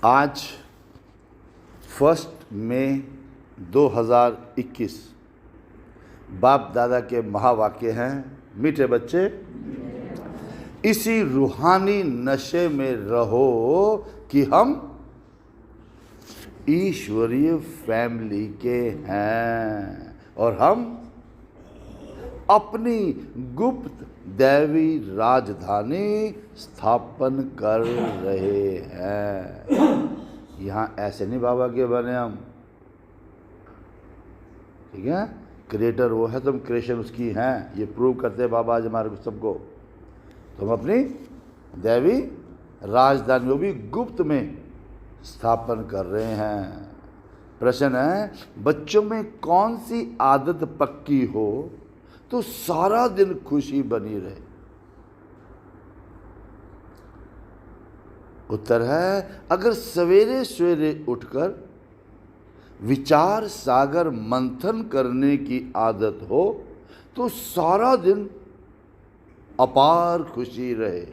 आज 1 मई 2021 बाप दादा के महावाक्य हैं। मीठे बच्चे, इसी रूहानी नशे में रहो कि हम ईश्वरीय फैमिली के हैं और हम अपनी गुप्त दैवी राजधानी स्थापन कर रहे हैं। यहाँ ऐसे नहीं बाबा के बने हम, ठीक है। क्रिएटर वो है, तुम क्रिएशन उसकी हैं, ये प्रूव करते हैं बाबा आज हमारे सबको। तुम अपनी दैवी राजधानी वो भी गुप्त में स्थापन कर रहे हैं। प्रश्न है, बच्चों में कौन सी आदत पक्की हो तो सारा दिन खुशी बनी रहे? उत्तर है, अगर सवेरे सवेरे उठकर विचार सागर मंथन करने की आदत हो तो सारा दिन अपार खुशी रहे।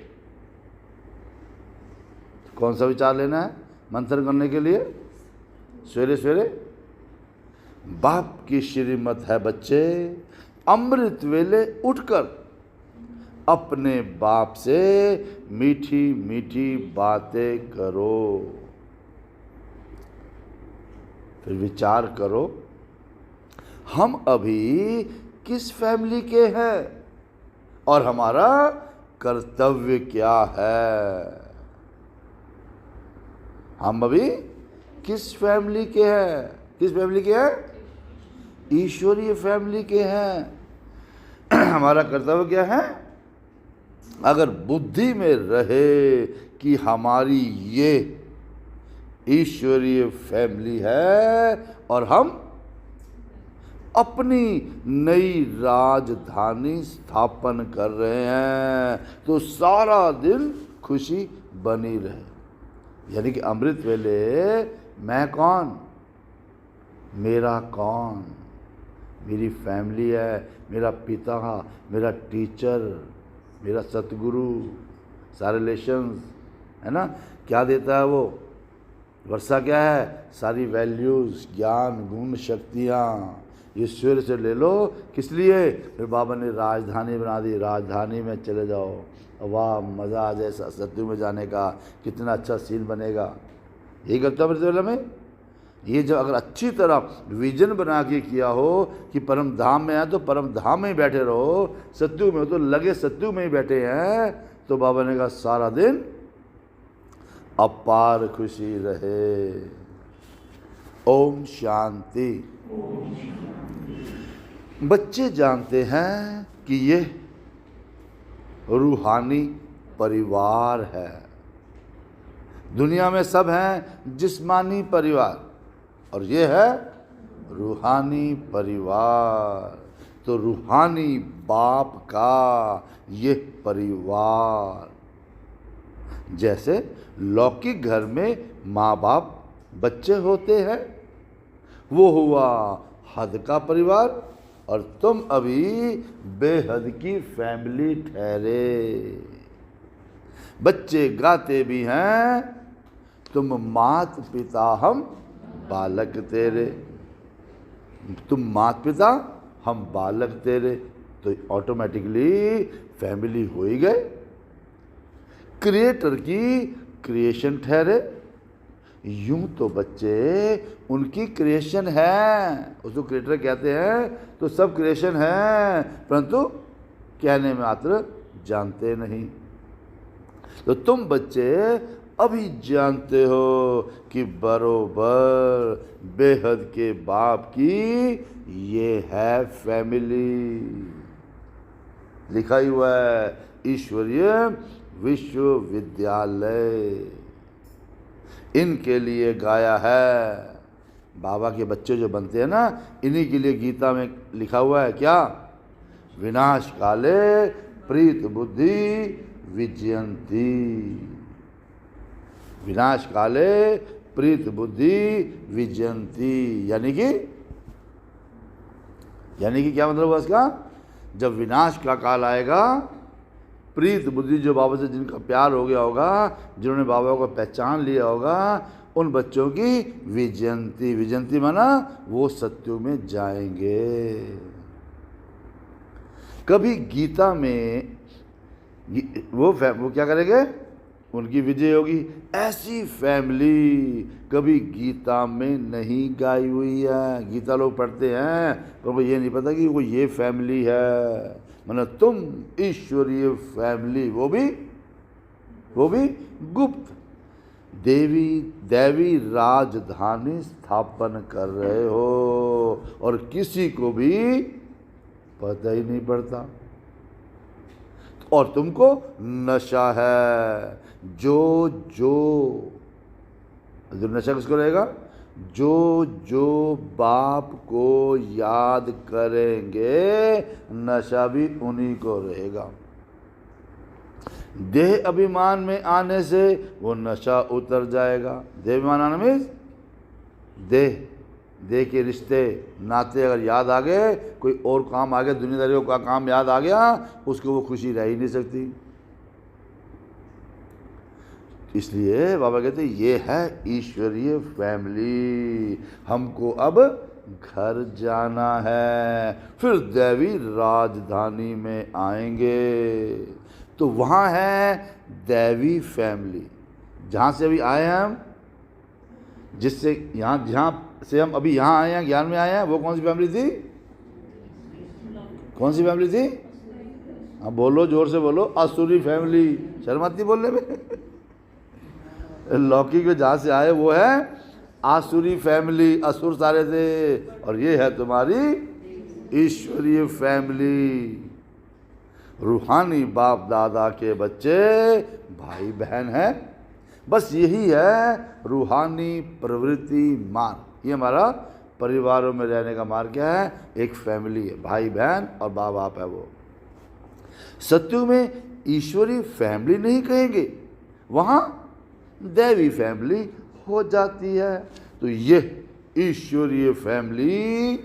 कौन सा विचार लेना है मंथन करने के लिए? सवेरे सवेरे बाप की श्रीमत है बच्चे, अमृत वेले उठकर अपने बाप से मीठी मीठी बातें करो। फिर विचार करो, हम अभी किस फैमिली के हैं और हमारा कर्तव्य क्या है? हम अभी किस फैमिली के हैं? किस फैमिली के हैं? ईश्वरीय फैमिली के हैं। हमारा कर्तव्य क्या है? अगर बुद्धि में रहे कि हमारी ये ईश्वरीय फैमिली है और हम अपनी नई राजधानी स्थापन कर रहे हैं, तो सारा दिन खुशी बनी रहे। यानी कि अमृत वेले मैं कौन, मेरा कौन, मेरी फैमिली है, मेरा पिता, मेरा टीचर, मेरा सतगुरु, सारे रिलेशंस है ना। क्या देता है वो? वर्षा क्या है? सारी वैल्यूज़, ज्ञान, गुण, शक्तियाँ, ये ईश्वर से ले लो। किस लिए? फिर बाबा ने राजधानी बना दी, राजधानी में चले जाओ, वाह मज़ा आ जाए सत्यु में जाने का, कितना अच्छा सीन बनेगा। यही करता है में। ये जब अगर अच्छी तरह विजन बना के किया हो कि परम धाम में है तो परम धाम में ही बैठे रहो, सत्यु में हो तो लगे सत्यु में ही बैठे हैं, तो बाबा ने कहा सारा दिन अपार खुशी रहे। ओम शांति। बच्चे जानते हैं कि ये रूहानी परिवार है। दुनिया में सब हैं जिस्मानी परिवार और ये है रूहानी परिवार। तो रूहानी बाप का ये परिवार, जैसे लौकिक घर में माँ बाप बच्चे होते हैं, वो हुआ हद का परिवार, और तुम अभी बेहद की फैमिली ठहरे। बच्चे गाते भी हैं, तुम मात पिता हम बालक तेरे, तुम मात पिता हम बालक तेरे, तो ऑटोमेटिकली फैमिली हो ही गए। क्रिएटर की क्रिएशन ठहरे। यूं तो बच्चे उनकी क्रिएशन है, उसको क्रिएटर कहते हैं, तो सब क्रिएशन है, परंतु कहने में मात्र जानते नहीं। तो तुम बच्चे अभी जानते हो कि बरोबर बेहद के बाप की ये है फैमिली। लिखा ही हुआ है ईश्वरीय विश्वविद्यालय, इनके लिए गाया है। बाबा के बच्चे जो बनते हैं ना, इन्हीं के लिए गीता में लिखा हुआ है क्या? विनाश काले प्रीत बुद्धि विजयंती। विनाश काले प्रीत बुद्धि विजयंती, यानी कि क्या मतलब हुआ इसका? जब विनाश का काल आएगा प्रीत बुद्धि जो बाबा से जिनका प्यार हो गया होगा, जिन्होंने बाबा को पहचान लिया होगा, उन बच्चों की विजयंती, विजयंती माना वो सत्युग में जाएंगे। कभी गीता में वो क्या करेंगे, उनकी विजय होगी। ऐसी फैमिली कभी गीता में नहीं गाई हुई है। गीता लोग पढ़ते हैं पर उनको ये नहीं पता कि वो ये फैमिली है, मतलब तुम ईश्वरीय फैमिली, वो भी गुप्त दैवी राजधानी स्थापन कर रहे हो और किसी को भी पता ही नहीं पड़ता। और तुमको नशा है, जो नशा किसको रहेगा, जो बाप को याद करेंगे नशा भी उन्हीं को रहेगा। देह अभिमान में आने से वो नशा उतर जाएगा। देह अभिमान आने में देह के रिश्ते नाते अगर याद आ गए, कोई और काम आ गया, दुनियादारी का काम याद आ गया, उसको वो खुशी रह ही नहीं सकती। इसलिए बाबा कहते ये है ईश्वरीय फैमिली, हमको अब घर जाना है, फिर दैवी राजधानी में आएंगे। तो वहाँ है दैवी फैमिली, जहाँ से अभी आए हैं हम, जिससे जहाँ से हम अभी यहाँ आए हैं, ज्ञान में आए हैं, वो कौन सी फैमिली थी, कौन सी फैमिली थी? हाँ बोलो, जोर से बोलो। असुरी फैमिली। शर्म आती बोलने में। लौकिक में जहाँ से आए वो है आसुरी फैमिली, असुर सारे थे, और ये है तुम्हारी ईश्वरीय फैमिली। रूहानी बाप दादा के बच्चे भाई बहन हैं। बस यही है रूहानी प्रवृत्ति मार्ग। ये हमारा परिवारों में रहने का मार्ग क्या है, एक फैमिली है, भाई बहन और बाप बाप है वो। सत्युग में ईश्वरीय फैमिली नहीं कहेंगे, वहाँ दैवी फैमिली हो जाती है। तो ये ईश्वरीय फैमिली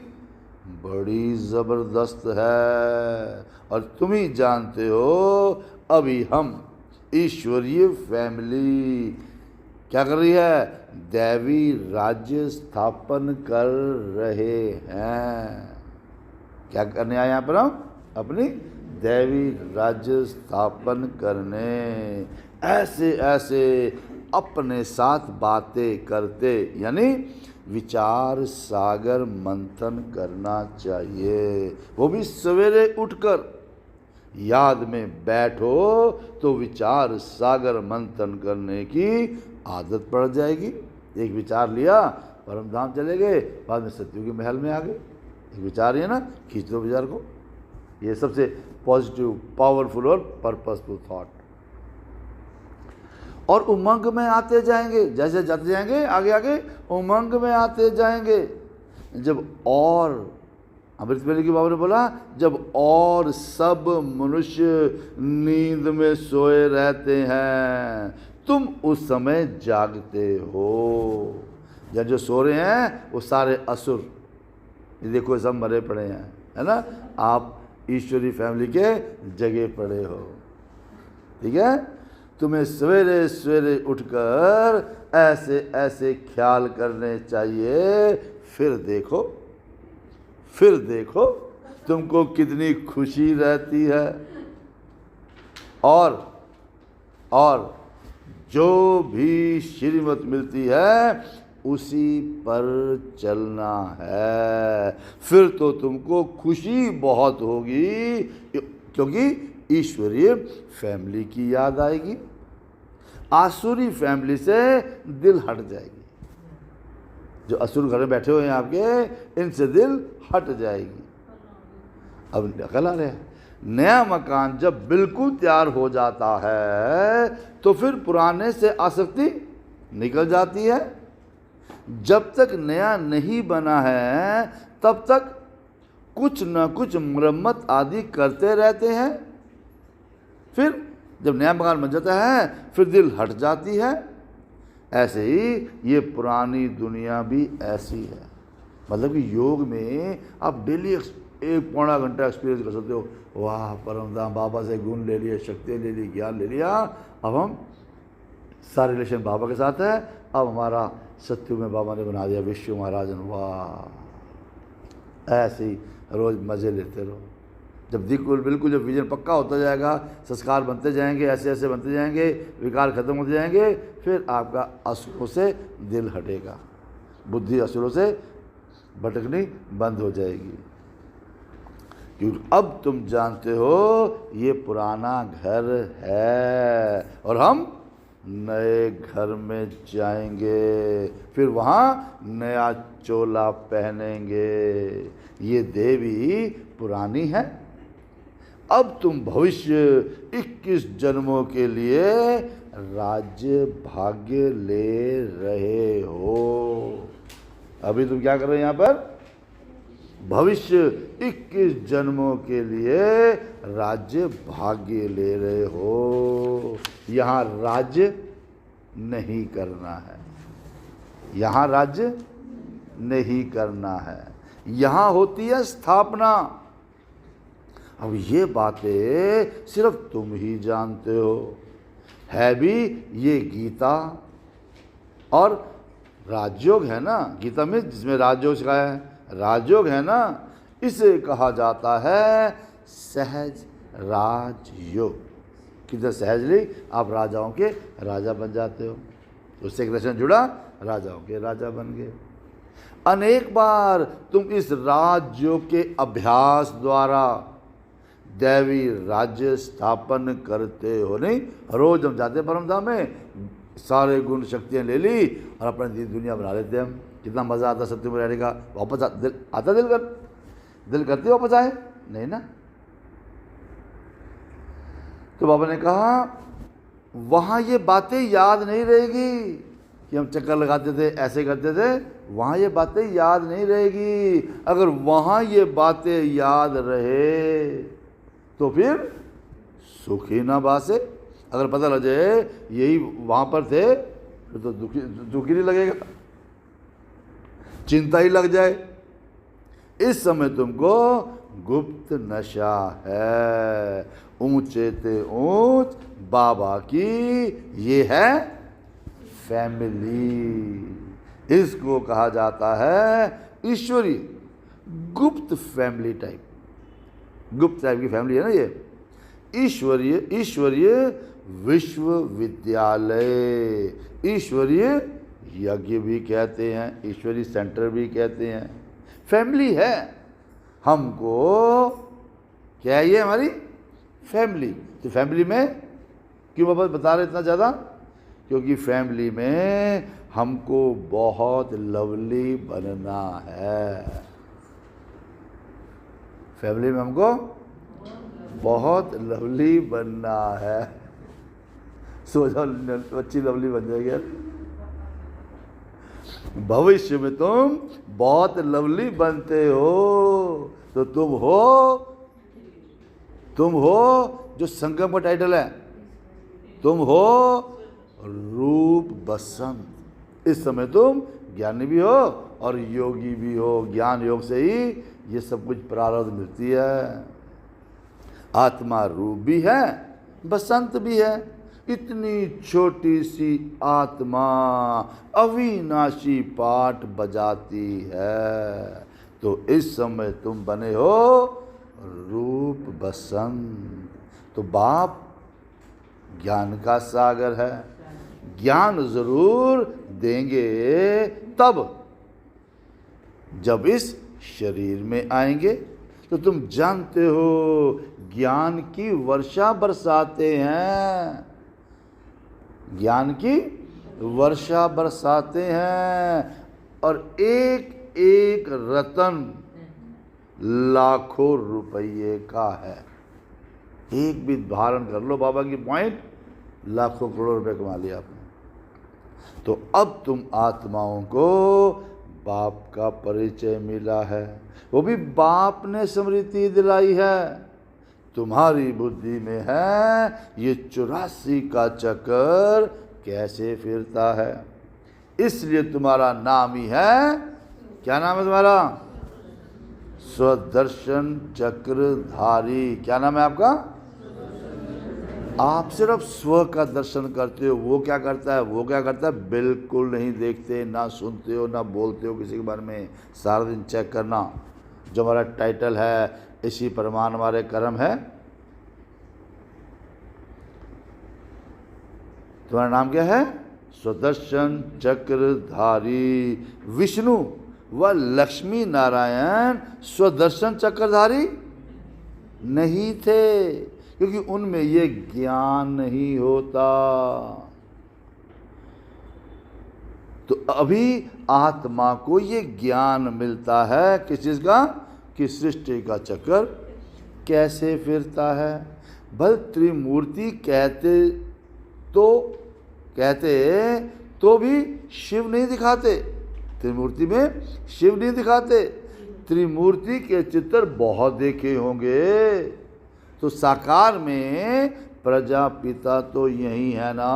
बड़ी ज़बरदस्त है, और तुम ही जानते हो अभी हम ईश्वरीय फैमिली क्या कर रही है, दैवी राज्य स्थापन कर रहे हैं। क्या करने आए यहाँ पर हम, अपनी दैवी राज्य स्थापन करने। ऐसे ऐसे अपने साथ बातें करते, यानी विचार सागर मंथन करना चाहिए। वो भी सवेरे उठकर याद में बैठो तो विचार सागर मंथन करने की आदत पड़ जाएगी। एक विचार लिया, परम धाम चले गए, बाद में सत्युग के महल में आ गए। एक विचार है ना, खींच दो विचार को। ये सबसे पॉजिटिव, पावरफुल और पर्पसफुल थॉट। और उमंग में आते जाएंगे, जैसे जाते जाएंगे आगे आगे उमंग में आते जाएंगे। जब और अमृत वेले की बाबा ने बोला, जब और सब मनुष्य नींद में सोए रहते हैं तुम उस समय जागते हो। या जो सो रहे हैं वो सारे असुर, ये देखो सब मरे पड़े हैं, है ना। आप ईश्वरी फैमिली के जगह पड़े हो, ठीक है। तुम्हें सवेरे सवेरे उठकर ऐसे ऐसे ख्याल करने चाहिए। फिर देखो तुमको कितनी खुशी रहती है। और जो भी श्रीमत मिलती है उसी पर चलना है। फिर तो तुमको खुशी बहुत होगी, क्योंकि ईश्वरीय फैमिली की याद आएगी। आसुरी फैमिली से दिल हट जाएगी। जो असुर घर में बैठे हुए हैं आपके, इनसे दिल हट जाएगी। अब अकल आ रहा है, नया मकान जब बिल्कुल तैयार हो जाता है तो फिर पुराने से आसक्ति निकल जाती है। जब तक नया नहीं बना है तब तक कुछ न कुछ मरम्मत आदि करते रहते हैं। फिर जब नया मकान बन जाता है फिर दिल हट जाती है। ऐसे ही ये पुरानी दुनिया भी ऐसी है। मतलब कि योग में आप डेली 1 पौना घंटा एक्सपीरियंस कर सकते हो। वाह परमधाम, बाबा से गुण ले लिए, शक्ति ले ली, ज्ञान ले लिया, अब हम सारे रिलेशन बाबा के साथ है। अब हमारा सत्यु में बाबा ने बना दिया विश्व महाराजन। वाह, ऐसे ही रोज़ मज़े लेते रहो। जब बिल्कुल जब विजन पक्का होता जाएगा, संस्कार बनते जाएंगे, ऐसे ऐसे बनते जाएंगे, विकार खत्म होते जाएंगे, फिर आपका असुरों से दिल हटेगा, बुद्धि असुरों से भटकनी बंद हो जाएगी। क्योंकि अब तुम जानते हो ये पुराना घर है और हम नए घर में जाएंगे, फिर वहाँ नया चोला पहनेंगे। ये देवी पुरानी है। अब तुम भविष्य 21 जन्मों के लिए राज्य भाग्य ले रहे हो। अभी तुम क्या कर रहे हो यहाँ पर? भविष्य 21 जन्मों के लिए राज्य भाग्य ले रहे हो। यहाँ राज्य नहीं करना है, यहाँ राज्य नहीं करना है, यहाँ होती है स्थापना। अब ये बातें सिर्फ तुम ही जानते हो। है भी ये गीता और राजयोग है ना, गीता में जिसमें राजयोग सिखाया है, राजयोग है ना, इसे कहा जाता है सहज राजयोग। कितना सहजली आप राजाओं के राजा बन जाते हो। उससे एक दर्शन जुड़ा, राजाओं के राजा बन गए। अनेक बार तुम इस राजयोग के अभ्यास द्वारा दैवी राज्य स्थापन करते हो। नहीं, रोज हम जाते परमधाम में, सारे गुण शक्तियाँ ले ली और अपनी दुनिया बना लेते हम। कितना मज़ा आता सत्य में रहने का। वापस दिल करते वापस आए? नहीं ना। तो बाबा ने कहा वहाँ ये बातें याद नहीं रहेगी कि हम चक्कर लगाते थे, ऐसे करते थे, वहाँ ये बातें याद नहीं रहेगी। अगर वहाँ ये बातें याद रहे तो फिर सुख ही ना बासे। अगर पता लग जाए यही वहाँ पर थे फिर तो दुखी नहीं लगेगा, चिंता ही लग जाए। इस समय तुमको गुप्त नशा है, ऊंचे ते ऊंच बाबा की ये है फैमिली। इसको कहा जाता है ईश्वरीय गुप्त फैमिली टाइप। गुप्त टाइप की फैमिली है ना ये। ईश्वरीय विश्वविद्यालय, ईश्वरीय यज्ञ भी कहते हैं, ईश्वरीय सेंटर भी कहते हैं। फैमिली है हमको, क्या है ये हमारी फैमिली। तो फैमिली में क्यों बाबा बता रहे इतना ज़्यादा? क्योंकि फैमिली में हमको बहुत लवली बनना है। फैमिली में हमको बहुत लवली बनना है। सोचा अच्छी लवली बन जाएगी। भविष्य में तुम बहुत लवली बनते हो। तो तुम हो जो संगम का टाइटल है, तुम हो रूप बसंत। इस समय तुम ज्ञानी भी हो और योगी भी हो। ज्ञान योग से ही ये सब कुछ प्रारब्ध मिलती है। आत्मा रूप भी है, बसंत भी है। इतनी छोटी सी आत्मा अविनाशी पाठ बजाती है। तो इस समय तुम बने हो रूप बसंत। तो बाप ज्ञान का सागर है, ज्ञान जरूर देंगे तब जब इस शरीर में आएंगे। तो तुम जानते हो ज्ञान की वर्षा बरसाते हैं, ज्ञान की वर्षा बरसाते हैं। और एक एक रतन लाखों रुपये का है। एक भी धारण कर लो बाबा की पॉइंट, लाखों करोड़ रुपए कमा लिया आपने। तो अब तुम आत्माओं को बाप का परिचय मिला है, वो भी बाप ने स्मृति दिलाई है। तुम्हारी बुद्धि में है ये 84 का चक्कर कैसे फिरता है। इसलिए तुम्हारा नाम ही है, क्या नाम है तुम्हारा? स्वदर्शन चक्रधारी। क्या नाम है आपका? आप सिर्फ स्व का दर्शन करते हो, वो क्या करता है, वो क्या करता है, बिल्कुल नहीं देखते, ना सुनते हो, ना बोलते हो किसी के बारे में। सारा दिन चेक करना, जो हमारा टाइटल है इसी प्रमाण हमारे कर्म है। तुम्हारा नाम क्या है? स्वदर्शन चक्रधारी। विष्णु व लक्ष्मी नारायण स्वदर्शन चक्रधारी नहीं थे, क्योंकि उनमें ये ज्ञान नहीं होता। तो अभी आत्मा को ये ज्ञान मिलता है किस चीज का? कि सृष्टि का चक्र कैसे फिरता है। भल त्रिमूर्ति कहते तो भी शिव नहीं दिखाते, त्रिमूर्ति में शिव नहीं दिखाते। त्रिमूर्ति के चित्र बहुत देखे होंगे, तो साकार में प्रजापिता तो यही है ना।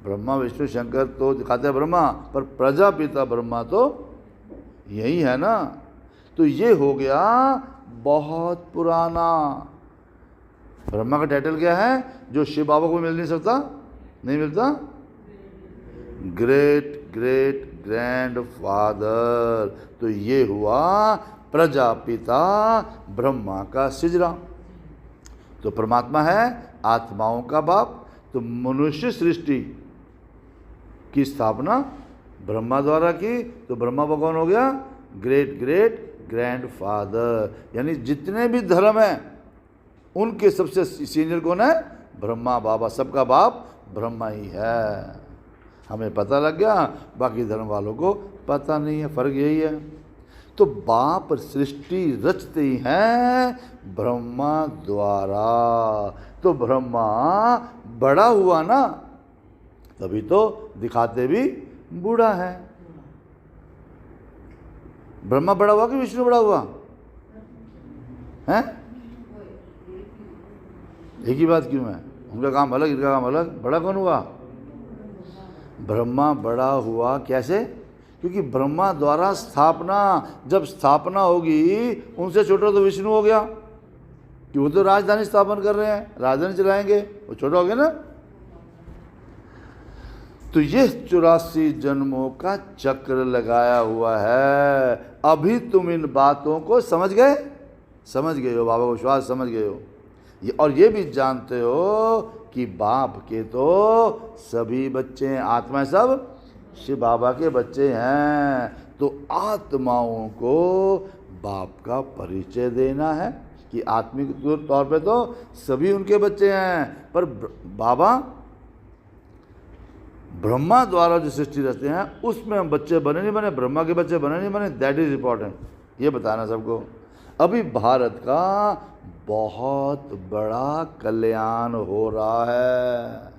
ब्रह्मा विष्णु शंकर तो दिखाते हैं ब्रह्मा, पर प्रजापिता ब्रह्मा तो यही है ना। तो ये हो गया बहुत पुराना। ब्रह्मा का टाइटल क्या है जो शिव बाबा को मिल नहीं सकता, नहीं मिलता? Great great grand father. तो ये हुआ प्रजापिता ब्रह्मा का सिजरा। तो परमात्मा है आत्माओं का बाप। तो मनुष्य सृष्टि की स्थापना ब्रह्मा द्वारा की, तो ब्रह्मा भगवान हो गया ग्रेट ग्रेट ग्रैंड फादर। यानी जितने भी धर्म हैं उनके सबसे सीनियर कौन है? ब्रह्मा बाबा। सबका बाप ब्रह्मा ही है। हमें पता लग गया, बाकी धर्म वालों को पता नहीं है, फर्क यही है। तो बाप सृष्टि रचते ही हैं ब्रह्मा द्वारा। तो ब्रह्मा बड़ा हुआ ना, तभी तो दिखाते भी बूढ़ा है। ब्रह्मा बड़ा हुआ कि विष्णु बड़ा हुआ है? एक ही बात क्यों है? उनका काम अलग, इनका काम अलग। बड़ा कौन हुआ? ब्रह्मा बड़ा हुआ। कैसे? क्योंकि ब्रह्मा द्वारा स्थापना, जब स्थापना होगी उनसे छोटा तो विष्णु हो गया, कि वो तो राजधानी स्थापन कर रहे हैं, राजधानी चलाएंगे, वो छोटा हो गया ना। तो ये 84 जन्मों का चक्र लगाया हुआ है। अभी तुम इन बातों को समझ गए? समझ गए हो, बाबा विश्वास समझ गए हो। और ये भी जानते हो कि बाप के तो सभी बच्चे हैं, आत्माएं सब शिव बाबा के बच्चे हैं। तो आत्माओं को बाप का परिचय देना है कि आत्मिक तौर पे तो सभी उनके बच्चे हैं, पर बाबा ब्रह्मा द्वारा जो सृष्टि रचते हैं उसमें हम बच्चे बने नहीं बने, ब्रह्मा के बच्चे बने नहीं बने, दैट इज इम्पॉर्टेंट, ये बताना सबको। अभी भारत का बहुत बड़ा कल्याण हो रहा है।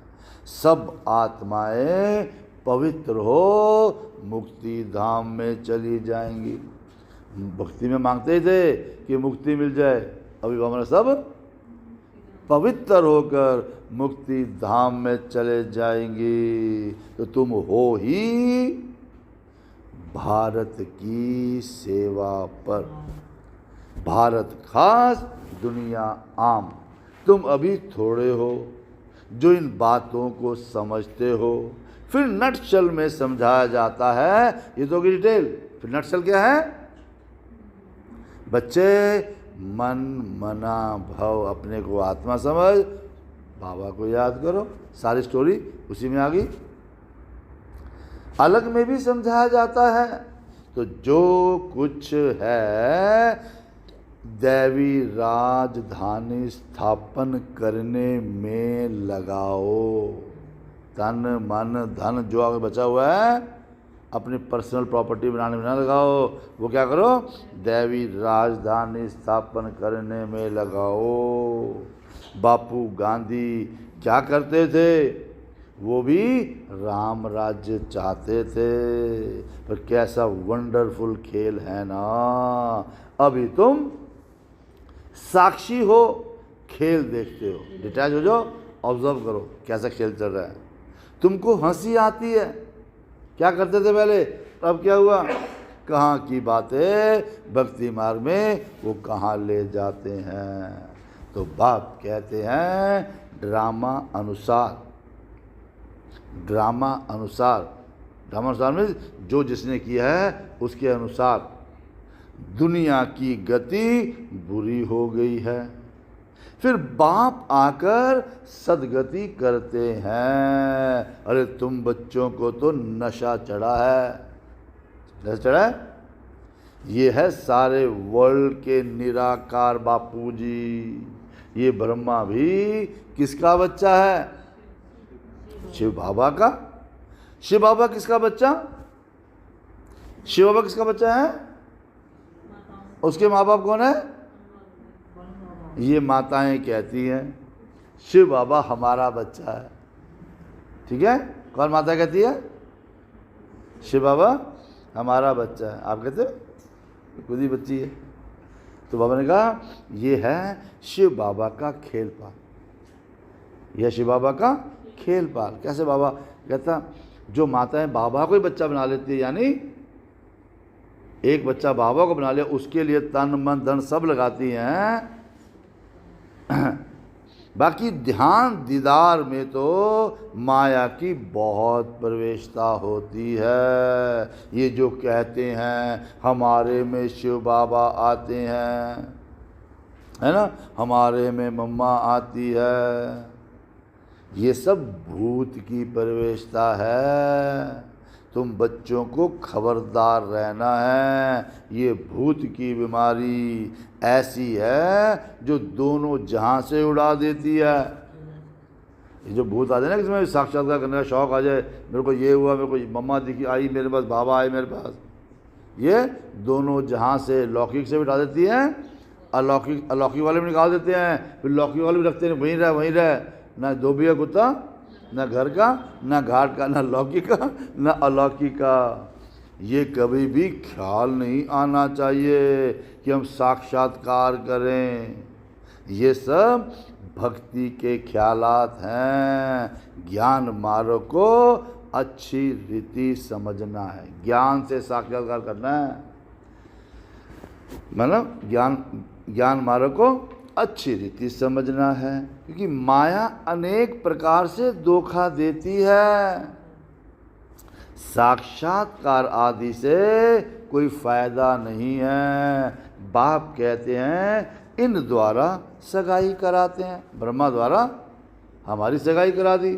सब आत्माएं पवित्र हो मुक्ति धाम में चली जाएंगी। भक्ति में मांगते ही थे कि मुक्ति मिल जाए, अभी हमारे सब पवित्र होकर मुक्ति धाम में चले जाएंगी। तो तुम हो ही भारत की सेवा पर, भारत खास दुनिया आम। तुम अभी थोड़े हो जो इन बातों को समझते हो, फिर नटशल में समझाया जाता है। ये तो डिटेल, फिर नटशल क्या है? बच्चे मन मना भव, अपने को आत्मा समझ, बाबा को याद करो, सारी स्टोरी उसी में आ गई। अलग में भी समझाया जाता है। तो जो कुछ है दैवी राजधानी स्थापन करने में लगाओ। तन मन धन जो आगे बचा हुआ है अपनी पर्सनल प्रॉपर्टी बनाने में ना लगाओ, वो क्या करो? दैवी राजधानी स्थापन करने में लगाओ। बापू गांधी क्या करते थे? वो भी राम राज्य चाहते थे, पर कैसा वंडरफुल खेल है ना। अभी तुम साक्षी हो, खेल देखते हो, डिटैच हो जाओ, ऑब्जर्व करो कैसा खेल चल रहा है। तुमको हंसी आती है, क्या करते थे पहले, अब क्या हुआ? कहाँ की बातें भक्ति मार्ग में वो कहाँ ले जाते हैं। तो बाप कहते हैं ड्रामा अनुसार, ड्रामा अनुसार, ड्रामा अनुसार में जो जिसने किया है उसके अनुसार दुनिया की गति बुरी हो गई है। फिर बाप आकर सदगति करते हैं। अरे तुम बच्चों को तो नशा चढ़ा है, नशा चढ़ा है। ये है सारे वर्ल्ड के निराकार बापू जी। ये ब्रह्मा भी किसका बच्चा है? शिव बाबा का। शिव बाबा किसका बच्चा? शिव बाबा किसका बच्चा है? उसके माँ बाप कौन है? ये माताएं कहती हैं शिव बाबा हमारा बच्चा है। ठीक है, कौन माता कहती है? शिव बाबा हमारा बच्चा है। आप कहते हो खुद ही बच्ची है। तो बाबा ने कहा ये है शिव बाबा का खेल पाल, यह शिव बाबा का खेल पाल। कैसे बाबा? कहता जो माताएं बाबा को ही बच्चा बना लेती है, यानी एक बच्चा बाबा को बना लिया, उसके लिए तन मन धन सब लगाती हैं। बाकी ध्यान दीदार में तो माया की बहुत प्रवेशता होती है। ये जो कहते हैं हमारे में शिव बाबा आते हैं, है ना, हमारे में मम्मा आती है, ये सब भूत की प्रवेशता है। तुम बच्चों को खबरदार रहना है। ये भूत की बीमारी ऐसी है जो दोनों जहां से उड़ा देती है। ये जो भूत आ जाए ना, किसमें साक्षात्कार करने का शौक आ जाए, मेरे को ये हुआ, मेरे को मम्मा दिखी आई मेरे पास, बाबा आए मेरे पास, ये दोनों जहां से लौकिक से उठा देती है, अलौकिक अलौकिक वाले भी निकाल देते हैं। फिर लौकिक वाले भी रखते हैं, वहीं रह ना धोबी का कुत्ता, न घर का, न घाट का, न लौकिक का, न अलौकिक का। ये कभी भी ख्याल नहीं आना चाहिए कि हम साक्षात्कार करें। ये सब भक्ति के ख्यालात हैं। ज्ञान मार्ग को अच्छी रीति समझना है, ज्ञान से साक्षात्कार करना है। मतलब ज्ञान मार्ग को अच्छी रीति समझना है, क्योंकि माया अनेक प्रकार से धोखा देती है। साक्षात्कार आदि से कोई फायदा नहीं है। बाप कहते हैं इन द्वारा सगाई कराते हैं, ब्रह्मा द्वारा हमारी सगाई करा दी।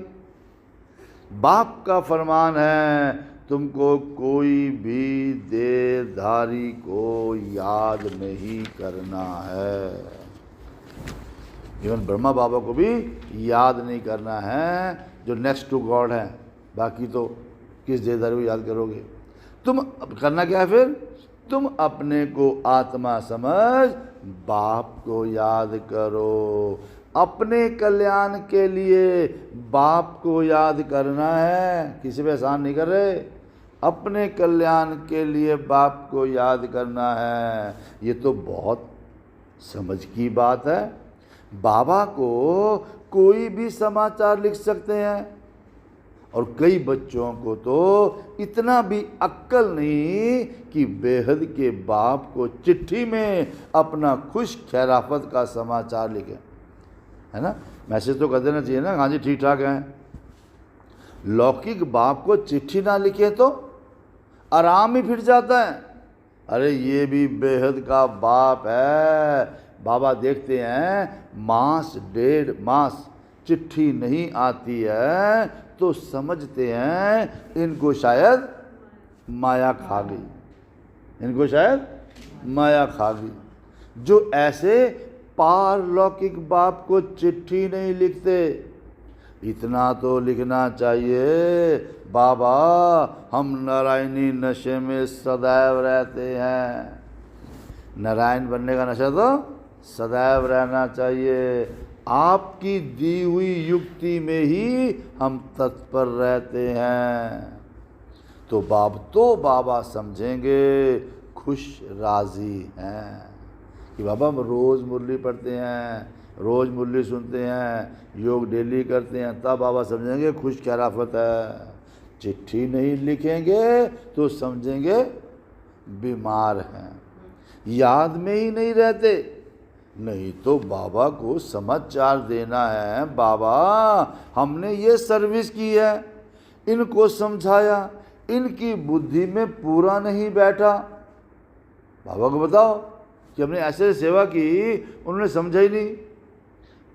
बाप का फरमान है तुमको कोई भी देहधारी को याद नहीं करना है। इवन ब्रह्मा बाबा को भी याद नहीं करना है, जो नेक्स्ट टू गॉड है। बाकी तो किस देहधारी को याद करोगे? तुम करना क्या है फिर? तुम अपने को आत्मा समझ बाप को याद करो। अपने कल्याण के लिए बाप को याद करना है, किसी पे एहसान नहीं कर रहे। अपने कल्याण के लिए बाप को याद करना है। ये तो बहुत समझ की बात है। बाबा को कोई भी समाचार लिख सकते हैं, और कई बच्चों को तो इतना भी अक्ल नहीं कि बेहद के बाप को चिट्ठी में अपना खुश खैराफत का समाचार लिखें, है ना। मैसेज तो कर देना चाहिए ना, हाँ जी ठीक ठाक हैं। लौकिक बाप को चिट्ठी ना लिखे तो आराम ही फिर जाता है। अरे ये भी बेहद का बाप है। बाबा देखते हैं मास डेढ़ मास चिट्ठी नहीं आती है तो समझते हैं इनको शायद माया खा गई, इनको शायद माया खा गई। जो ऐसे पारलौकिक बाप को चिट्ठी नहीं लिखते, इतना तो लिखना चाहिए बाबा हम नारायणी नशे में सदैव रहते हैं। नारायण बनने का नशा तो सदैव रहना चाहिए। आपकी दी हुई युक्ति में ही हम तत्पर रहते हैं। तो बाबा समझेंगे खुश राजी हैं कि बाबा हम रोज़ मुरली पढ़ते हैं, रोज़ मुरली सुनते हैं, योग डेली करते हैं, तब बाबा समझेंगे खुश खैराफत है। चिट्ठी नहीं लिखेंगे तो समझेंगे बीमार हैं, याद में ही नहीं रहते। नहीं तो बाबा को समाचार देना है, बाबा हमने ये सर्विस की है, इनको समझाया, इनकी बुद्धि में पूरा नहीं बैठा। बाबा को बताओ कि हमने ऐसे सेवा की, उन्होंने समझा ही नहीं।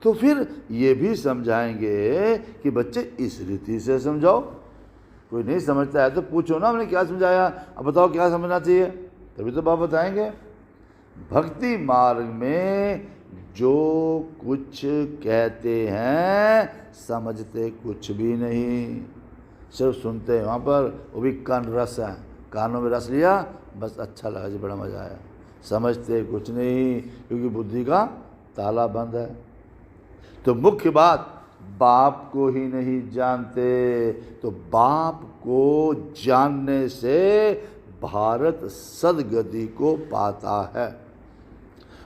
तो फिर ये भी समझाएंगे कि बच्चे इस रीति से समझाओ। कोई नहीं समझता है तो पूछो ना, हमने क्या समझाया, अब बताओ क्या समझना चाहिए, तभी तो बाबा बताएंगे। भक्ति मार्ग में जो कुछ कहते हैं समझते कुछ भी नहीं, सिर्फ सुनते हैं। वहाँ पर वो भी कान रस है, कानों में रस लिया, बस अच्छा लगा जी, बड़ा मज़ा आया। समझते कुछ नहीं, क्योंकि बुद्धि का ताला बंद है। तो मुख्य बात, बाप को ही नहीं जानते। तो बाप को जानने से भारत सदगति को पाता है,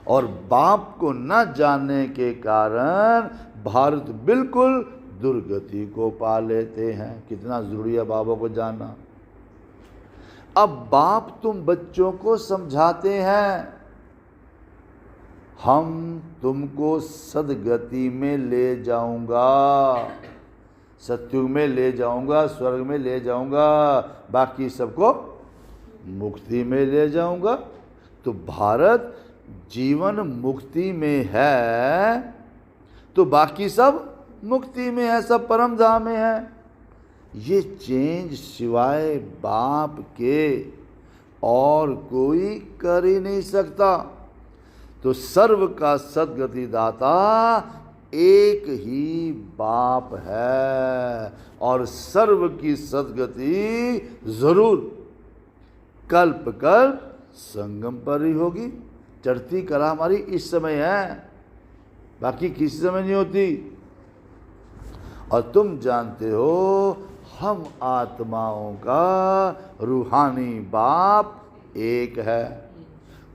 और बाप को न जानने के कारण भारत बिल्कुल दुर्गति को पा लेते हैं। कितना ज़रूरी है बाबा को जानना। अब बाप तुम बच्चों को समझाते हैं, हम तुमको सदगति में ले जाऊंगा, सत्युग में ले जाऊंगा, स्वर्ग में ले जाऊंगा, बाकी सबको मुक्ति में ले जाऊंगा। तो भारत जीवन मुक्ति में है, तो बाकी सब मुक्ति में है, सब परम धाम में है। ये चेंज सिवाय बाप के और कोई कर ही नहीं सकता। तो सर्व का सद्गति दाता एक ही बाप है, और सर्व की सद्गति जरूर कल्प कल्प संगम पर ही होगी। चढ़ती कला हमारी इस समय है, बाकी किसी समय नहीं होती। और तुम जानते हो हम आत्माओं का रूहानी बाप एक है,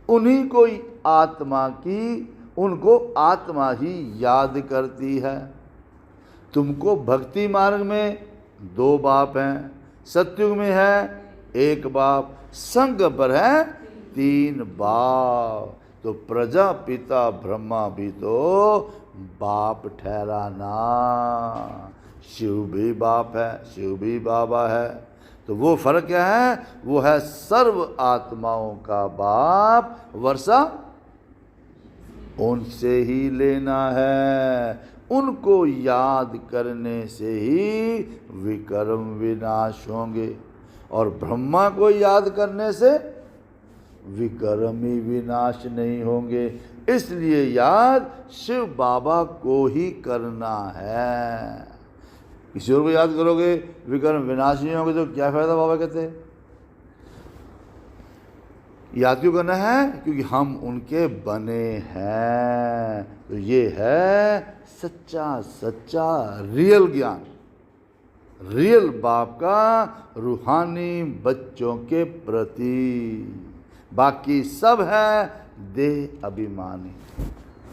उन्हीं को आत्मा की, उनको आत्मा ही याद करती है। तुमको भक्ति मार्ग में दो बाप हैं, सत्युग में है एक बाप, संग पर है तीन बाप। तो प्रजापिता ब्रह्मा भी तो बाप ठहरा ना, शिव भी बाप है, शिव भी बाबा है। तो वो फर्क क्या है, वो है सर्व आत्माओं का बाप, वर्षा उनसे ही लेना है। उनको याद करने से ही विकर्म विनाश होंगे, और ब्रह्मा को याद करने से विकर्मी विनाश नहीं होंगे। इसलिए याद शिव बाबा को ही करना है। किसी और को याद करोगे विकर्म विनाश नहीं होंगे तो क्या फायदा, बाबा कहते हैं। याद क्यों करना है, क्योंकि हम उनके बने हैं। तो ये है सच्चा सच्चा रियल ज्ञान, रियल बाप का रूहानी बच्चों के प्रति। बाकी सब है देह अभिमानी।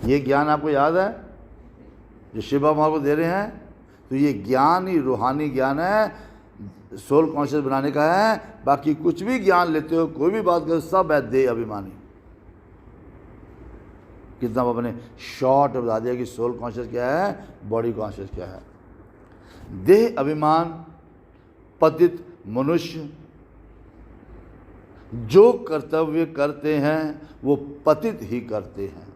ये ज्ञान आपको याद है जो शिव बाबा को दे रहे हैं, तो ये ज्ञान ही रूहानी ज्ञान है, सोल कॉन्शियस बनाने का है। बाकी कुछ भी ज्ञान लेते हो, कोई भी बात करो, सब है देह अभिमानी। कितना बाबा ने शॉर्ट बता दिया कि सोल कॉन्शियस क्या है, बॉडी कॉन्शियस क्या है। देह अभिमान पतित मनुष्य जो कर्तव्य करते हैं वो पतित ही करते हैं।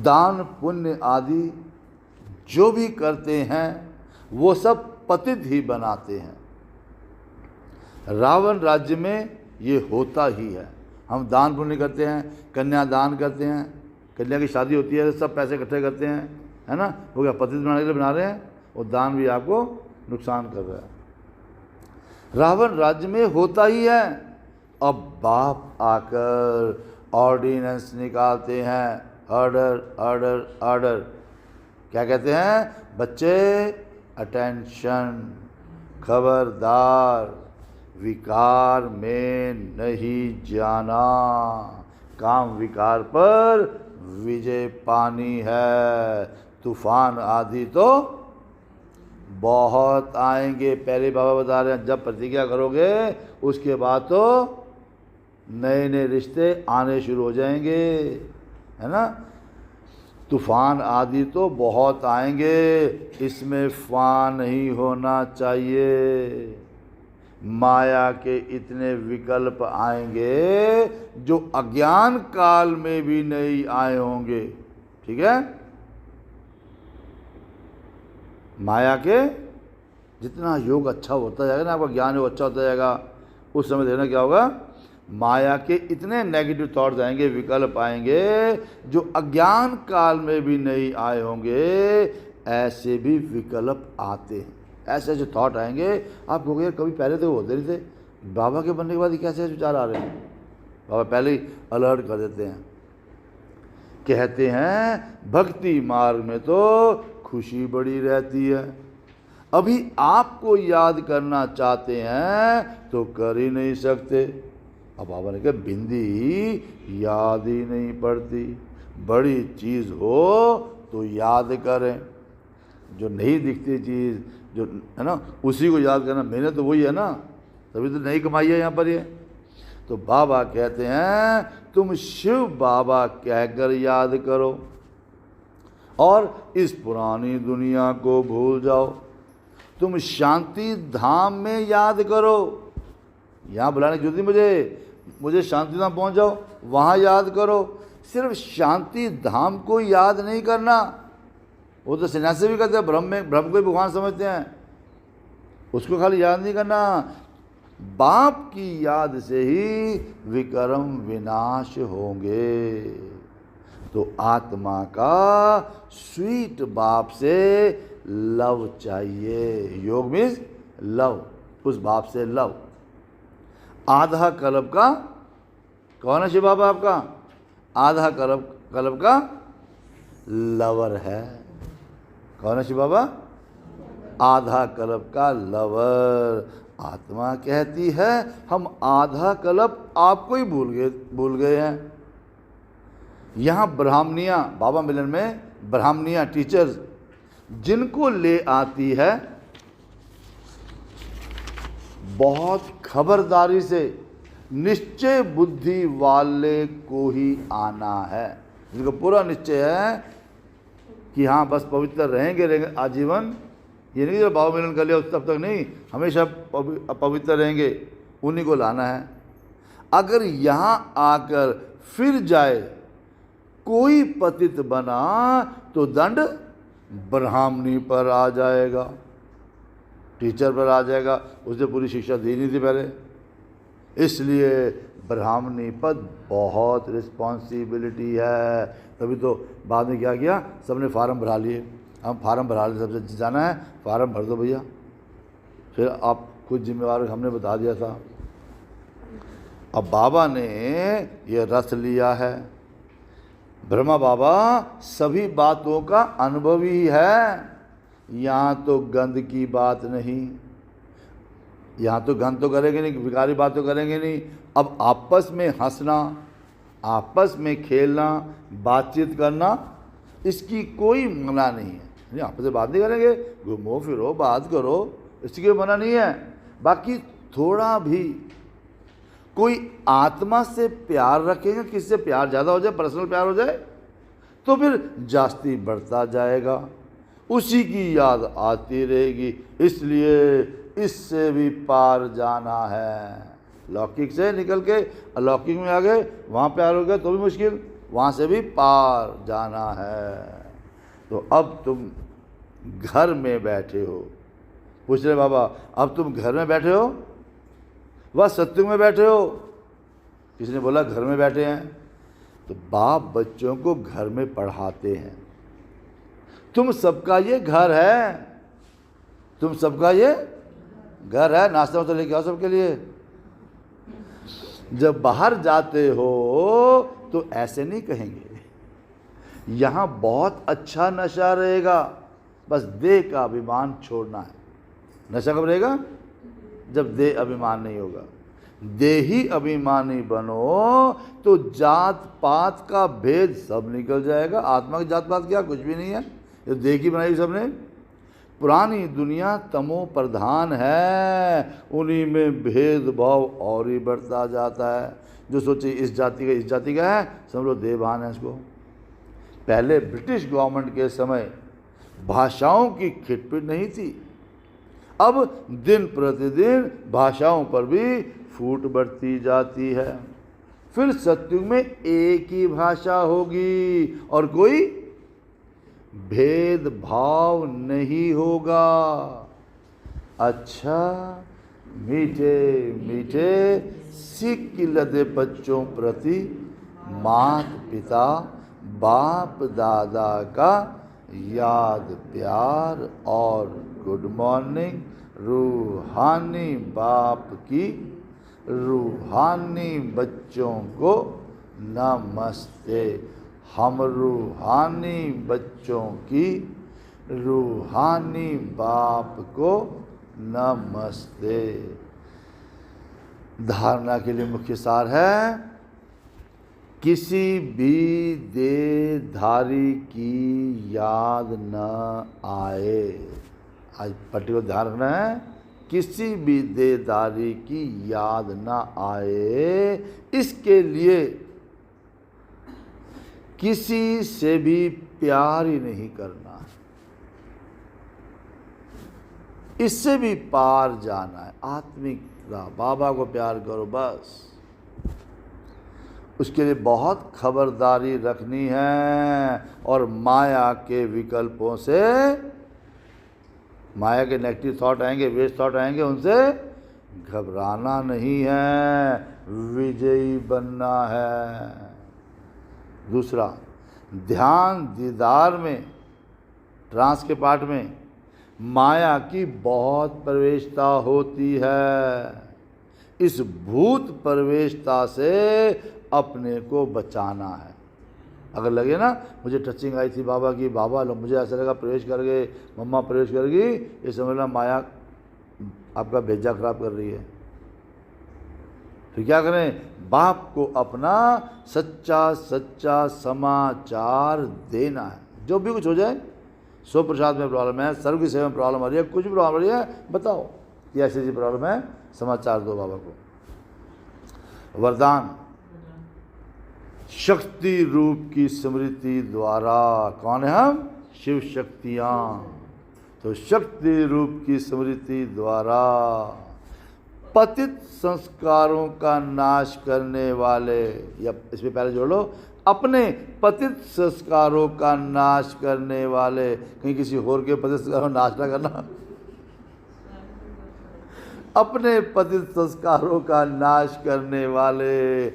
दान पुण्य आदि जो भी करते हैं वो सब पतित ही बनाते हैं। रावण राज्य में ये होता ही है। हम दान पुण्य करते हैं, कन्या दान करते हैं, कन्या की शादी होती है, सब पैसे इकट्ठे करते हैं, है ना। वो क्या पतित बनाने के लिए बना रहे हैं, और दान भी आपको नुकसान कर रहा है। रावण राज्य में होता ही है। अब बाप आकर ऑर्डिनेंस निकालते हैं, ऑर्डर ऑर्डर ऑर्डर। क्या कहते हैं, बच्चे अटेंशन, खबरदार, विकार में नहीं जाना, काम विकार पर विजय पानी है। तूफान आदि तो बहुत आएंगे, पहले बाबा बता रहे हैं। जब प्रतिज्ञा करोगे उसके बाद तो नए नए रिश्ते आने शुरू हो जाएंगे, है ना। तूफान आदि तो बहुत आएंगे, इसमें फान नहीं होना चाहिए। माया के इतने विकल्प आएंगे जो अज्ञान काल में भी नहीं आए होंगे, ठीक है। माया के जितना योग अच्छा होता जाएगा ना, आपका ज्ञान योग अच्छा होता जाएगा, उस समय देखना क्या होगा, माया के इतने नेगेटिव थॉट्स आएंगे, विकल्प आएंगे जो अज्ञान काल में भी नहीं आए होंगे। ऐसे भी विकल्प आते हैं, ऐसे ऐसे थॉट आएंगे, आप कहोगे यार कभी पहले तो होते नहीं थे, बाबा के बनने के बाद कैसे ऐसे विचार आ रहे हैं। बाबा पहले ही अलर्ट कर देते हैं। कहते हैं भक्ति मार्ग में तो खुशी बड़ी रहती है, अभी आपको याद करना चाहते हैं तो कर ही नहीं सकते। अब बाबा ने कहा बिंदी याद ही नहीं पड़ती, बड़ी चीज़ हो तो याद करें, जो नहीं दिखती चीज़ जो है ना उसी को याद करना, मेहनत तो वही है ना, तभी तो नहीं कमाई है यहाँ पर ये। तो बाबा कहते हैं तुम शिव बाबा कहकर याद करो और इस पुरानी दुनिया को भूल जाओ। तुम शांति धाम में याद करो, यहाँ बुलाने की जरूरत नहीं मुझे शांति धाम पहुँच जाओ, वहाँ याद करो। सिर्फ शांति धाम को याद नहीं करना, वो तो सन्यासी भी करते हैं, ब्रह्म को भगवान समझते हैं, उसको खाली याद नहीं करना। बाप की याद से ही विकर्म विनाश होंगे। तो आत्मा का स्वीट बाप से लव चाहिए, योग मीन्स लव, उस बाप से लव। आधा कल्प का कौन है शिव बाबा आपका, आधा कल्प का लवर है। कौन है शिव बाबा, आधा कल्प का लवर। आत्मा कहती है हम आधा कल्प आपको ही भूल गए हैं। यहाँ ब्राह्मणियाँ, बाबा मिलन में ब्राह्मणियाँ टीचर्स जिनको ले आती है, बहुत खबरदारी से निश्चय बुद्धि वाले को ही आना है, जिनको पूरा निश्चय है कि हाँ बस पवित्र रहेंगे आजीवन। ये नहीं कि बाबा मिलन कर लिया तब तक नहीं, हमेशा पवित्र रहेंगे, उन्हीं को लाना है। अगर यहाँ आकर फिर जाए कोई पतित बना तो दंड ब्राह्मणी पर आ जाएगा, टीचर पर आ जाएगा, उसे पूरी शिक्षा दी नहीं थी पहले, इसलिए ब्राह्मणी पद बहुत रिस्पॉन्सिबिलिटी है। तभी तो बाद में क्या किया, सबने फार्म भरा लिए, हम फार्म भरा लिए, सबसे जाना है फार्म भर दो भैया, फिर आप खुद जिम्मेवार, हमने बता दिया था। अब बाबा ने ये रस लिया है, ब्रह्मा बाबा सभी बातों का अनुभवी है। यहाँ तो गंध की बात नहीं, यहाँ तो गंध तो करेंगे नहीं, विकारी बात तो करेंगे नहीं। अब आपस में हंसना, आपस में खेलना, बातचीत करना, इसकी कोई मना नहीं है। नहीं आपस में बात नहीं करेंगे, घूमो फिरो बात करो, इसकी कोई मना नहीं है। बाकी थोड़ा भी कोई आत्मा से प्यार रखेगा, किससे प्यार ज़्यादा हो जाए, पर्सनल प्यार हो जाए, तो फिर जास्ती बढ़ता जाएगा, उसी की याद आती रहेगी। इसलिए इससे भी पार जाना है, लौकिक से निकल के अलौकिक में आ गए, वहाँ प्यार हो गया तो भी मुश्किल, वहाँ से भी पार जाना है। तो अब तुम घर में बैठे हो, पूछ रहे बाबा अब तुम घर में बैठे हो वह सत्युग में बैठे हो? किसी ने बोला घर में बैठे हैं। तो बाप बच्चों को घर में पढ़ाते हैं, तुम सबका ये घर है, तुम सबका ये घर है, नाश्ता वास्ता लेके आओ सबके लिए। जब बाहर जाते हो तो ऐसे नहीं कहेंगे, यहाँ बहुत अच्छा नशा रहेगा, बस देह का अभिमान छोड़ना है। नशा कब रहेगा? जब देह अभिमान नहीं होगा। देही अभिमानी बनो तो जात पात का भेद सब निकल जाएगा। आत्मा की जात पात क्या, कुछ भी नहीं है, ये देह की बनाई सबने। पुरानी दुनिया तमो प्रधान है, उन्हीं में भेदभाव और ही बढ़ता जाता है। जो सोचे इस जाति का है, समझ लो देवभान है इसको। पहले ब्रिटिश गवर्नमेंट के समय भाषाओं की खिटपिट नहीं थी, अब दिन प्रतिदिन भाषाओं पर भी फूट बढ़ती जाती है। फिर सतयुग में एक ही भाषा होगी और कोई भेदभाव नहीं होगा। अच्छा, मीठे मीठे सिक्ख लदे बच्चों प्रति माता पिता बाप दादा का याद प्यार और गुड मॉर्निंग, रूहानी बाप की रूहानी बच्चों को नमस्ते। हम रूहानी बच्चों की रूहानी बाप को नमस्ते। धारणा के लिए मुख्य सार है, किसी भी देहधारी की याद न आए। आज पर्टिकुलर ध्यान रखना है, किसी भी देहधारी की याद न आए, इसके लिए किसी से भी प्यार ही नहीं करना, इससे भी पार जाना है। आत्मिकता, बाबा को प्यार करो बस। उसके लिए बहुत खबरदारी रखनी है और माया के विकल्पों से, माया के नेगेटिव थॉट आएंगे, वेस्ट थॉट आएंगे, उनसे घबराना नहीं है, विजयी बनना है। दूसरा, ध्यान दीदार में, ट्रांस के पार्ट में माया की बहुत प्रवेशता होती है। इस भूत प्रवेशता से अपने को बचाना है। अगर लगे ना मुझे टचिंग आई थी बाबा की, बाबा लो मुझे ऐसा लगा प्रवेश कर गए, मम्मा प्रवेश कर गई, ये समझना माया आपका भेजा खराब कर रही है। तो क्या करें, बाप को अपना सच्चा सच्चा समाचार देना है। जो भी कुछ हो जाए, सो प्रसाद में प्रॉब्लम है, सर्व की सेवा में प्रॉब्लम आ रही है, कुछ भी प्रॉब्लम आ रही है, बताओ कि ऐसी ऐसी प्रॉब्लम है, समाचार दो बाबा को। वरदान, शक्ति रूप की स्मृति द्वारा। कौन है हम? शिव शक्तियाँ। तो शक्ति रूप की स्मृति द्वारा पतित संस्कारों का नाश करने वाले, या इसमें पहले जोड़ लो, अपने पतित संस्कारों का नाश करने वाले, कहीं किसी और के पतित संस्कारों का नाश ना करना, अपने पतित संस्कारों का नाश करने वाले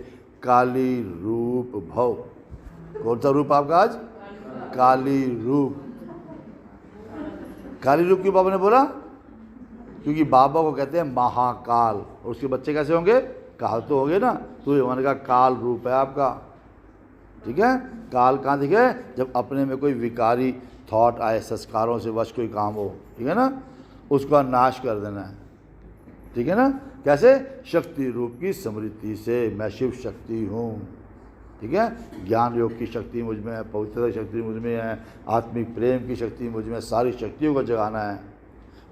काली रूप भव। कौन सा रूप आपका आज? काली रूप। काली रूप क्यों बाबा ने बोला? क्योंकि बाबा को कहते हैं महाकाल, और उसके बच्चे कैसे होंगे? काल तो होंगे ना, तो ये उन्होंने कहा काल रूप है आपका। ठीक है, काल कहाँ दिखे? जब अपने में कोई विकारी थॉट आए, संस्कारों से वश कोई काम हो, ठीक है ना, उसका नाश कर देना है। ठीक है ना, कैसे? शक्ति रूप की स्मृति से। मैं शिव शक्ति हूँ। ठीक है, ज्ञान योग की शक्ति मुझ में है, पवित्रता की शक्ति मुझ में है, आत्मिक प्रेम की शक्ति मुझ में, सारी शक्तियों को जगाना है।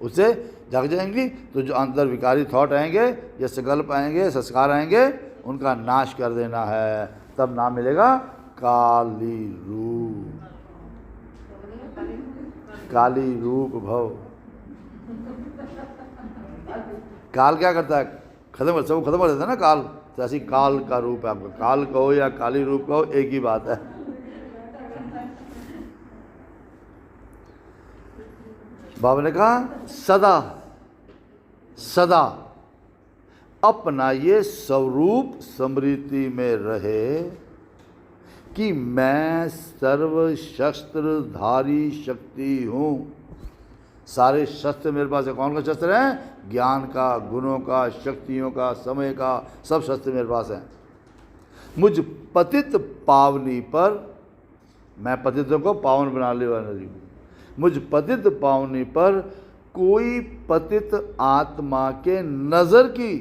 उससे जग जाएंगी तो जो अंदर विकारी थॉट आएंगे या संकल्प आएंगे, संस्कार आएंगे, उनका नाश कर देना है। तब नाम मिलेगा काली रूप। काली रूप भव। काल क्या करता है? खत्म, सब खत्म कर देता है ना काल। तो ऐसी काल का रूप है आपका। काल कहो या काली रूप कहो, एक ही बात है। बाबा ने कहा सदा सदा अपना ये स्वरूप स्मृति में रहे कि मैं सर्व शस्त्रधारी शक्ति हूँ। सारे शस्त्र मेरे पास है। कौन का शस्त्र है? ज्ञान का, गुणों का, शक्तियों का, समय का, सब शस्त्र मेरे पास हैं। मुझ पतित पावनी पर, मैं पतितों को पावन बनाने वाला हूँ, मुझ पतित पावनी पर कोई पतित आत्मा के नज़र की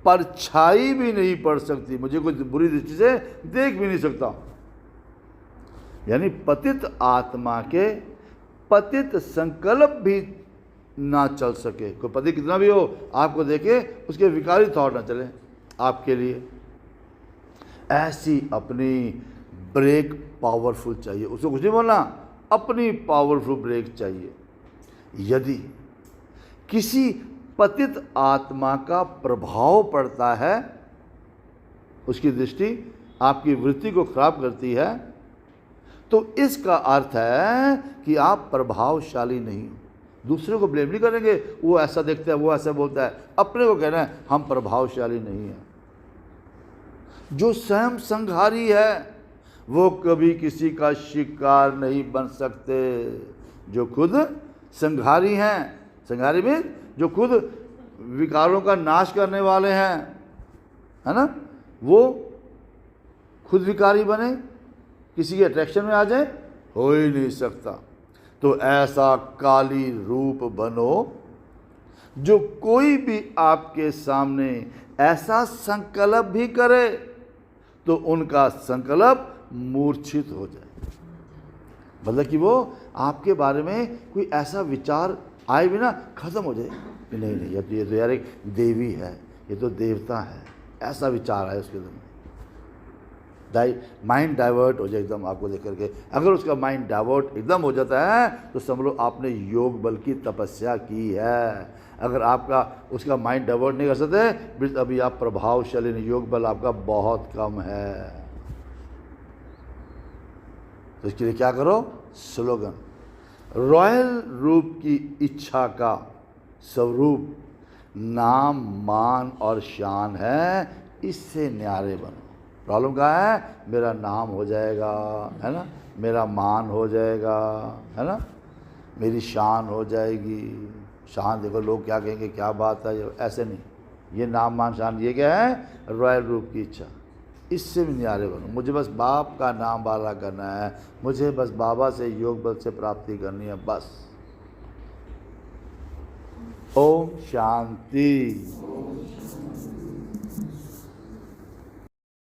परछाई भी नहीं पड़ सकती। मुझे कोई बुरी दृष्टि से देख भी नहीं सकता। यानी पतित आत्मा के पतित संकल्प भी ना चल सके। कोई पति कितना भी हो, आपको देखे उसके विकारी थॉट ना चले आपके लिए। ऐसी अपनी ब्रेक पावरफुल चाहिए, उसको कुछ नहीं बोलना, अपनी पावरफुल ब्रेक चाहिए। यदि किसी पतित आत्मा का प्रभाव पड़ता है, उसकी दृष्टि आपकी वृत्ति को खराब करती है, तो इसका अर्थ है कि आप प्रभावशाली नहीं हो। दूसरे को ब्लेम नहीं करेंगे, वो ऐसा देखता है, वो ऐसा बोलता है, अपने को कहना है हम प्रभावशाली नहीं हैं। जो स्वयं संहारी है वो कभी किसी का शिकार नहीं बन सकते। जो खुद संहारी हैं, संहारी में जो खुद विकारों का नाश करने वाले हैं, है ना, वो खुद विकारी बने, किसी के अट्रैक्शन में आ जाए, हो ही नहीं सकता। तो ऐसा काली रूप बनो, जो कोई भी आपके सामने ऐसा संकल्प भी करे तो उनका संकल्प मूर्छित हो जाए। मतलब कि वो आपके बारे में कोई ऐसा विचार आए भी ना, खत्म हो जाए कि नहीं नहीं, ये तो यार एक देवी है, ये तो देवता है, ऐसा विचार आए उसके दिल में, माइंड डाइवर्ट हो जाए एकदम आपको देख करके। अगर उसका माइंड डाइवर्ट एकदम हो जाता है तो समझ लो आपने योग बल की तपस्या की है। अगर आपका उसका माइंड डाइवर्ट नहीं कर सकते, अभी आप प्रभावशाली नहीं, योग बल आपका बहुत कम है। तो इसके लिए क्या करो? स्लोगन, रॉयल रूप की इच्छा का स्वरूप नाम, मान और शान है, इससे न्यारे बनो। प्रॉब्लम क्या है? मेरा नाम हो जाएगा, है ना, मेरा मान हो जाएगा, है ना, मेरी शान हो जाएगी। शान देखो लोग क्या कहेंगे, क्या बात है, ऐसे नहीं। ये नाम मान शान, ये क्या है? रॉयल रूप की इच्छा, इससे भी न्यारे बनो। मुझे बस बाप का नाम वाला करना है, मुझे बस बाबा से योग बल से प्राप्ति करनी है, बस। ओम शांति।